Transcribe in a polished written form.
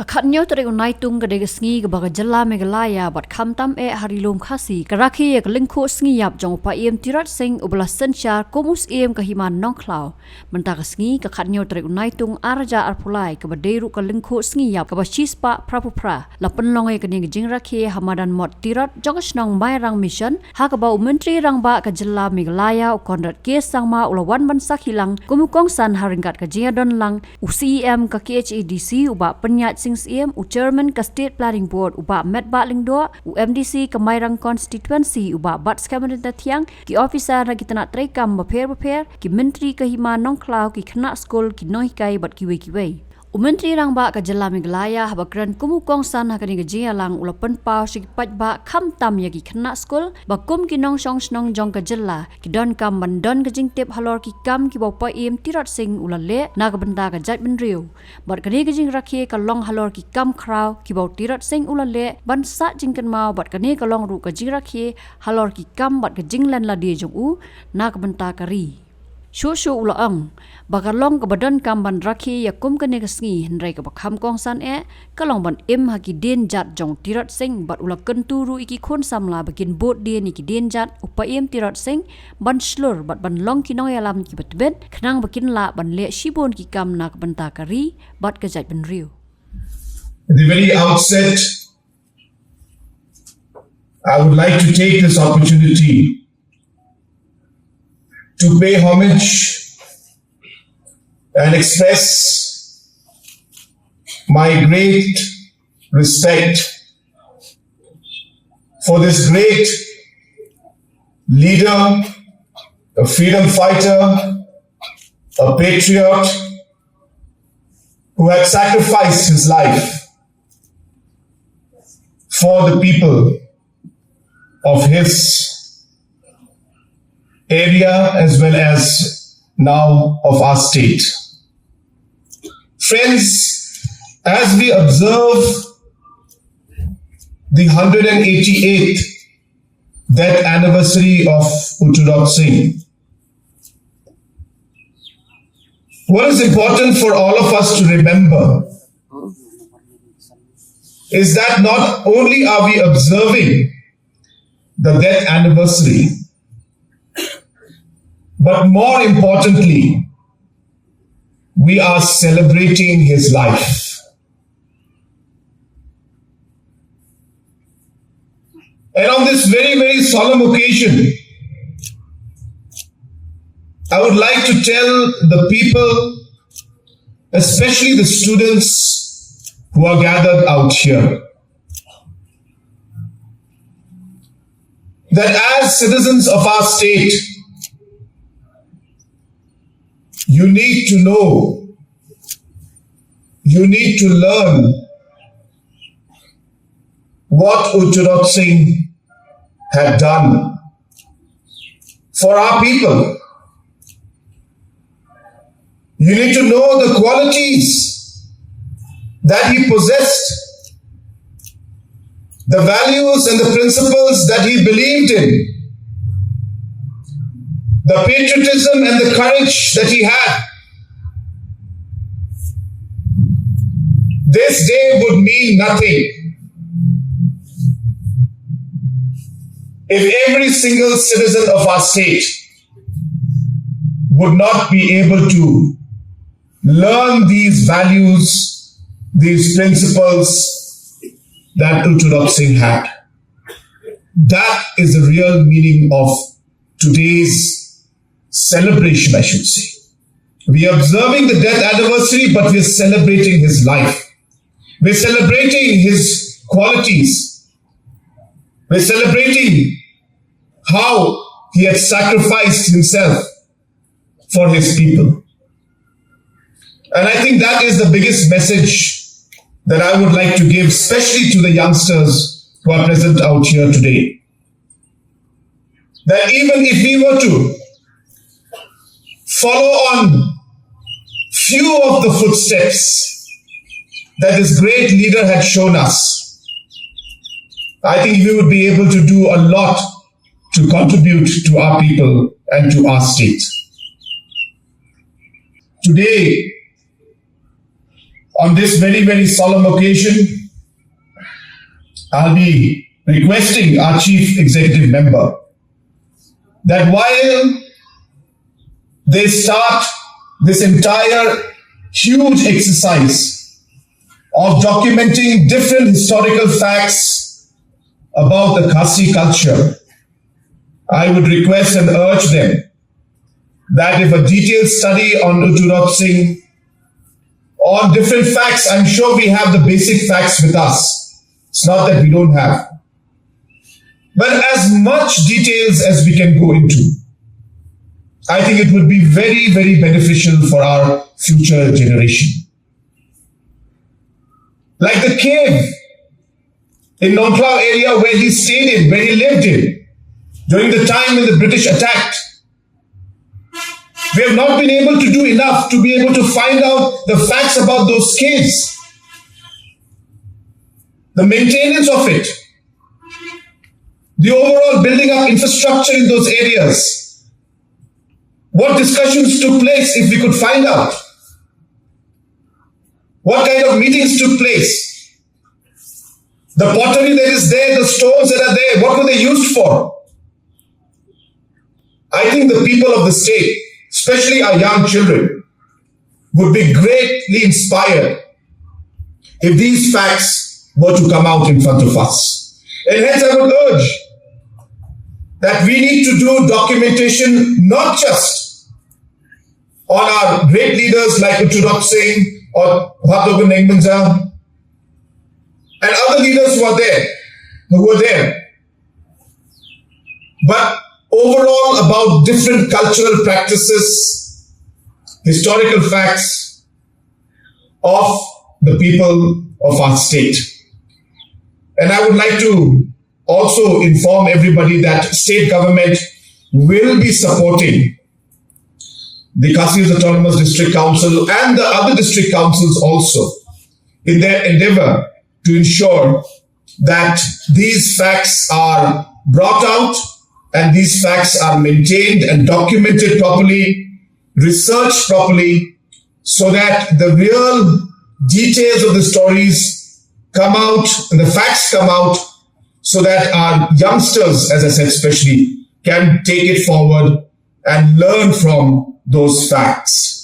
Kakatnyo tere unai tung kadega sngi kabaga jala Meghalaya bat kamtam harilom khasi karaki ek lingko sngi yap jong pa Tirot Sing ubla senchar komus kahiman nongklau mentaka sngi kakatnyo tere unai tung arja arpulai kabaderu ka lingko sngi yap kabashispa prapupra lapen longai kaning jingraki hamadan mot Tirot jongsnong mairang mission hakaba menteri rang ba ka jala Meghalaya ukondrat kes sangma ulawan bansak hilang kumukong san haringkat ka jingadon lang UCEM ka KHADC uba penyat mynsiem Chairman ka State Planning Board uba Medba Lingdo UMDC ka Mairang Constituency uba bat skamarin tiang ki officer na kitana trekam baper ki menteri ka hima nongklau ki khana school ki noikai bat kiwe Menteri rang ba ka jala Meghalaya habakran kumukong san hakani ka jia lang ulapan pau sig pat ba kham tam ya ki khana school ba kum ki nong song snong jong ka jala ki don kam ban don ka jing tep halor ki kam ki ba pa Tirot Sing ulale na ka banda ka jat bin riu bat kani ka jing rakhe ka long halor ki kam kraw ki ba Tirot Sing ulale ban sa jing kan mau bat kani ka long ru ka jing rakhe halor ki kam bat ka jing lan la de jong u na ka banta ka ri Shushu ulaang bakalong kabadan kamban rakhi yakum kane kasngi hendrai ka bakham kong san kalong ban haki den jat jong Tirot Sing bat ula kenturu iki khon samla bakin bot den iki den jat upa Tirot Sing ban slur bat ban long ki noy alam ki batben khnang bakin la ban le shibon ki kam nak banta kari bat ka jat ban riu At the very outset, I would like to take this opportunity to pay homage and express my great respect for this great leader, a freedom fighter, a patriot who had sacrificed his life for the people of his area as well as now of our state. Friends, as we observe the 188th death anniversary of Tirot Sing, what is important for all of us to remember is that not only are we observing the death anniversary, but more importantly, we are celebrating his life. And on this very, very solemn occasion, I would like to tell the people, especially the students who are gathered out here, that as citizens of our state, you need to know, you need to learn what Tirot Sing had done for our people. You need to know the qualities that he possessed, the values and the principles that he believed in, the patriotism and the courage that he had. This day would mean nothing if every single citizen of our state would not be able to learn these values, these principles that Tirot Sing had. That is the real meaning of today's celebration, I should say. We are observing the death anniversary, but we are celebrating his life. We're celebrating his qualities. We're celebrating how he had sacrificed himself for his people. And I think that is the biggest message that I would like to give, especially to the youngsters who are present out here today. That even if we were to follow on few of the footsteps that this great leader had shown us, I think we would be able to do a lot to contribute to our people and to our state. Today, on this very, very solemn occasion, I'll be requesting our Chief Executive Member that while they start this entire huge exercise of documenting different historical facts about the Khasi culture, I would request and urge them that if a detailed study on Tirot Sing or different facts, I'm sure we have the basic facts with us. It's not that we don't have. But as much details as we can go into, I think it would be very, very beneficial for our future generation. Like the cave in Nongklao area where he stayed in, where he lived in, during the time when the British attacked. We have not been able to do enough to be able to find out the facts about those caves, the maintenance of it, the overall building up infrastructure in those areas. What discussions took place if we could find out? What kind of meetings took place? The pottery that is there, the stones that are there, what were they used for? I think the people of the state, especially our young children, would be greatly inspired if these facts were to come out in front of us. And hence I would urge that we need to do documentation not just on our great leaders like Tirot Sing or Bhatogun Nengmanza and other leaders who were there, but overall about different cultural practices, historical facts of the people of our state. And I would like to also inform everybody that state government will be supporting the Khasi Autonomous District Council and the other district councils also in their endeavor to ensure that these facts are brought out and these facts are maintained and documented properly, researched properly, so that the real details of the stories come out and the facts come out, so that our youngsters, as I said especially, can take it forward and learn from those facts.